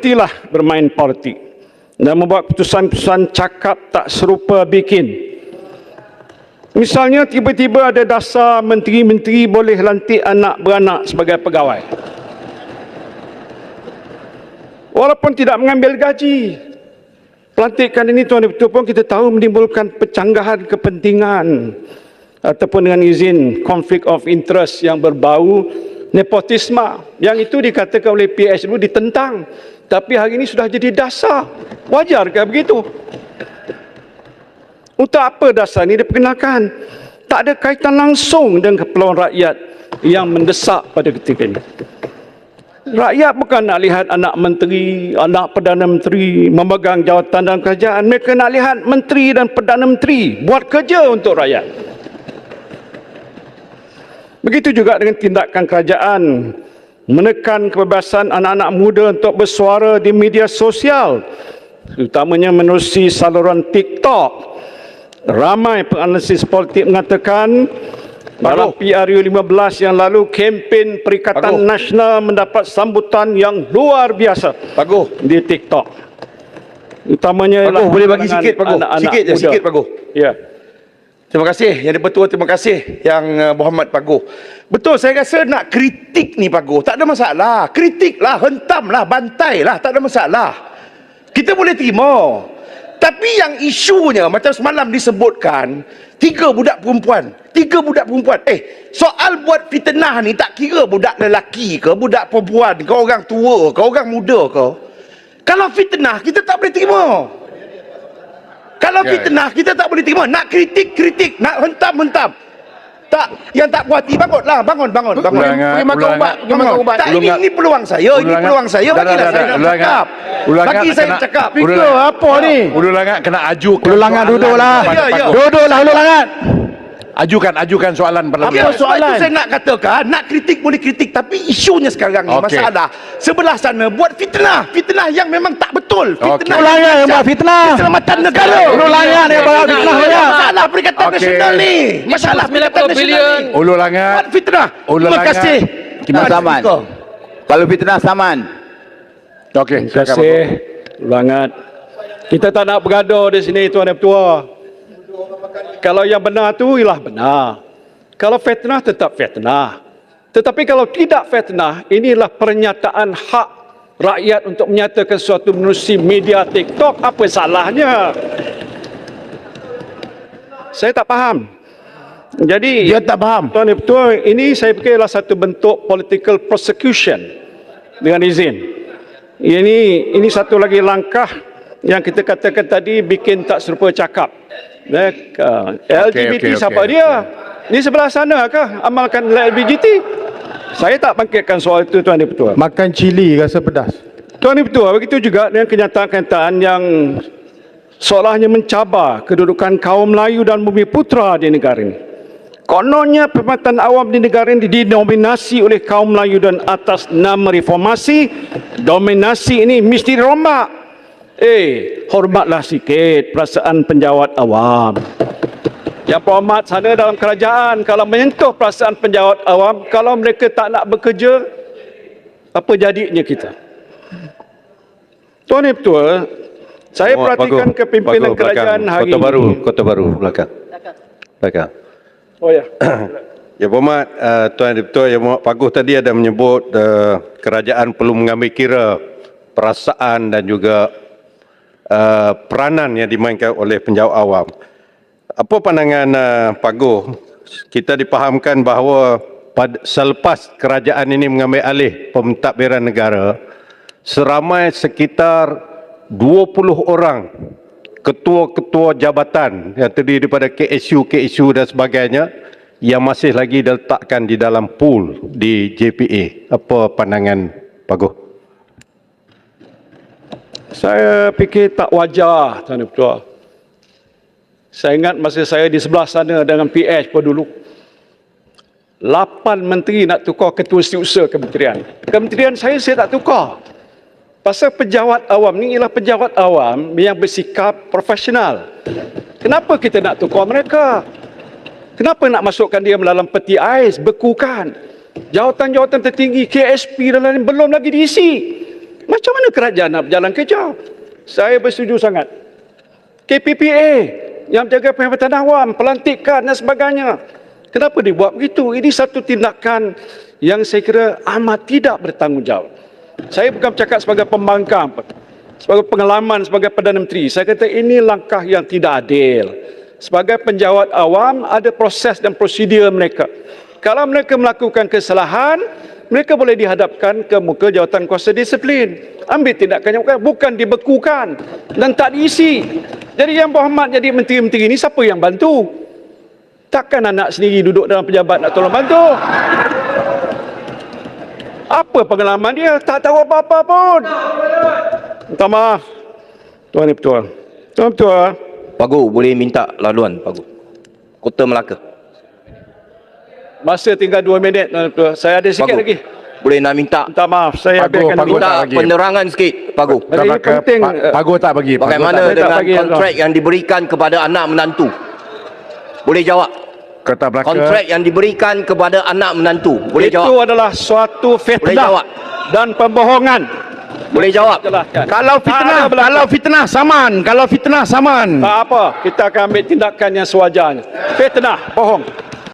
berhentilah bermain politik dan membuat keputusan-keputusan cakap tak serupa bikin. Misalnya tiba-tiba ada dasar menteri-menteri boleh lantik anak beranak sebagai pegawai, walaupun tidak mengambil gaji. Pelantikan ini tuan betul pun kita tahu menimbulkan pencanggahan kepentingan ataupun dengan izin konflik of interest yang berbau nepotisme. Yang itu dikatakan oleh PH dulu ditentang, tapi hari ini sudah jadi dasar. Wajarkah begitu? Untuk apa dasar ini diperkenalkan? Tak ada kaitan langsung dengan keperluan rakyat yang mendesak pada ketika ini. Rakyat bukan nak lihat anak menteri, anak Perdana Menteri memegang jawatan dalam kerajaan. Mereka nak lihat menteri dan Perdana Menteri buat kerja untuk rakyat. Begitu juga dengan tindakan kerajaan menekan kebebasan anak-anak muda untuk bersuara di media sosial, terutamanya menerusi saluran TikTok. Ramai penganalisis politik mengatakan dalam PRU 15 yang lalu, kempen Perikatan Nasional mendapat sambutan yang luar biasa di TikTok. Utamanya boleh bagi sikit sikit Pak Guh. Ya. Terima kasih Yang di-Pertua, terima kasih Yang Muhammad Pak Guh. Betul, saya rasa nak kritik ni Pak Guh, tak ada masalah. Kritiklah, hentamlah, bantailah, tak ada masalah. Kita boleh terima. Tapi yang isunya macam semalam disebutkan, 3 budak perempuan. Soal buat fitnah ni tak kira budak lelaki ke, budak perempuan ke, orang tua ke, orang muda ke. Kalau fitnah kita tak boleh terima. Kalau fitnah kita tak boleh terima. Nak kritik, nak hentam. Tak, yang tak puas hati bangunlah, bangun. Pergi makan ubat. Tak, ini peluang saya, bagilah saya cakap. Bagi saya cakap. Fikir apa ni? Ulu Langat kena ajukan. Ulu Langat duduklah. Duduklah Ulu Langat. Ajukan soalan parlimen. Apa soalan? Itu saya nak katakan, nak kritik boleh kritik, tapi isunya sekarang ni masalah sebelah sana buat fitnah yang memang tak betul. Fitnah Ulu Langat yang buat fitnah. Keselamatan negara. Ulu Langat yang buat fitnah banyak. Masalah Perikatan Nasional ni. Masalah Perikatan Nasional ni. Ulu Langat. Buat fitnah. Terima kasih. Kimas Saman. Kalau fitnah Saman. Terima kasih Langat. Kita tak nak bergaduh di sini Tuan Yang Pertua. Kalau yang benar tu ialah benar. Kalau fitnah tetap fitnah. Tetapi kalau tidak fitnah, inilah pernyataan hak rakyat untuk menyatakan sesuatu menerusi media TikTok. Apa salahnya? Saya tak faham. Jadi Dia tak faham. Tuan Yang Pertua, ini saya fikir adalah satu bentuk political prosecution dengan izin. Ini satu lagi langkah yang kita katakan tadi bikin tak serupa cakap. LGBT siapa dia? Di sebelah sana kah amalkan LGBT? Saya tak bangkitkan soal itu Tuan Yang Pertua. Makan cili rasa pedas. Tuan Yang Pertua, begitu juga dengan kenyataan-kenyataan yang seolahnya mencabar kedudukan kaum Melayu dan Bumi Putra di negara ini. Kononnya Perkhidmatan Awam di negara ini didominasi oleh kaum Melayu dan atas nama reformasi, dominasi ini mesti dirombak. Hormatlah sikit perasaan penjawat awam. Yang berhormat sana dalam kerajaan, kalau menyentuh perasaan penjawat awam, kalau mereka tak nak bekerja, apa jadinya kita? Tuan Yang Pertua, saya perhatikan kepimpinan kerajaan hari ini. Kota Baru belakang. Oh ya. Ya berhormat Tuan Yang Pertua, Yang Berhormat Pak Guh tadi ada menyebut kerajaan perlu mengambil kira perasaan dan juga peranan yang dimainkan oleh penjawat awam. Apa pandangan Pak Guh? Kita dipahamkan bahawa selepas kerajaan ini mengambil alih pentadbiran negara, seramai sekitar 20 orang ketua-ketua jabatan yang terdiri daripada KSU dan sebagainya yang masih lagi diletakkan di dalam pool di JPA. Apa pandangan Pak Guh? Saya fikir tak wajar Tuan Yang Pertua. Saya ingat masa saya di sebelah sana dengan PH pun dulu, 8 menteri nak tukar ketua setiausaha kementerian. Kementerian saya tak tukar. Pasal pejabat awam ni ialah pejabat awam yang bersikap profesional. Kenapa kita nak tukar mereka? Kenapa nak masukkan dia dalam peti ais, bekukan? Jawatan-jawatan tertinggi KSP dan lain belum lagi diisi. Macam mana kerajaan nak berjalan kerja? Saya bersetuju sangat. KPPA yang menjaga perkhidmatan awam, pelantikan dan sebagainya. Kenapa dibuat begitu? Ini satu tindakan yang saya kira amat tidak bertanggungjawab. Saya bukan bercakap sebagai pembangkang, sebagai pengalaman sebagai Perdana Menteri. Saya kata ini langkah yang tidak adil. Sebagai penjawat awam, ada proses dan prosedur mereka. Kalau mereka melakukan kesalahan, mereka boleh dihadapkan ke muka jawatan kuasa disiplin. Ambil tindakan yang bukan dibekukan dan tak diisi. Jadi yang berhormat jadi menteri-menteri ini siapa yang bantu? Takkan anak sendiri duduk dalam pejabat nak tolong bantu? Apa pengalaman dia? Tak tahu apa-apa pun. Minta maaf, Tuan Ketua. Tuan Ketua. Pagu boleh minta laluan Pagu. Kota Melaka. Masa tinggal 2 minit, Tuan Ketua. Saya ada sikit Pagu. lagi. Boleh nak minta Minta maaf, saya Pagu, biarkan Pagu. dulu. minta lagi. penerangan sikit Pagu. Bagi ini penting. Pagu tak bagi. Pagu Bagaimana tak bagi. dengan bagi, kontrak yang diberikan kepada anak menantu? Boleh jawab. Kota Melaka. Kontrak yang diberikan kepada anak menantu. Boleh Itu jawab. adalah suatu Boleh fitnah jawab. dan pembohongan. Boleh jawab. Jelaskan. Kalau fitnah, kalau fitnah saman, kalau fitnah saman. Tak apa, kita akan ambil tindakan yang sewajarnya. Fitnah, bohong.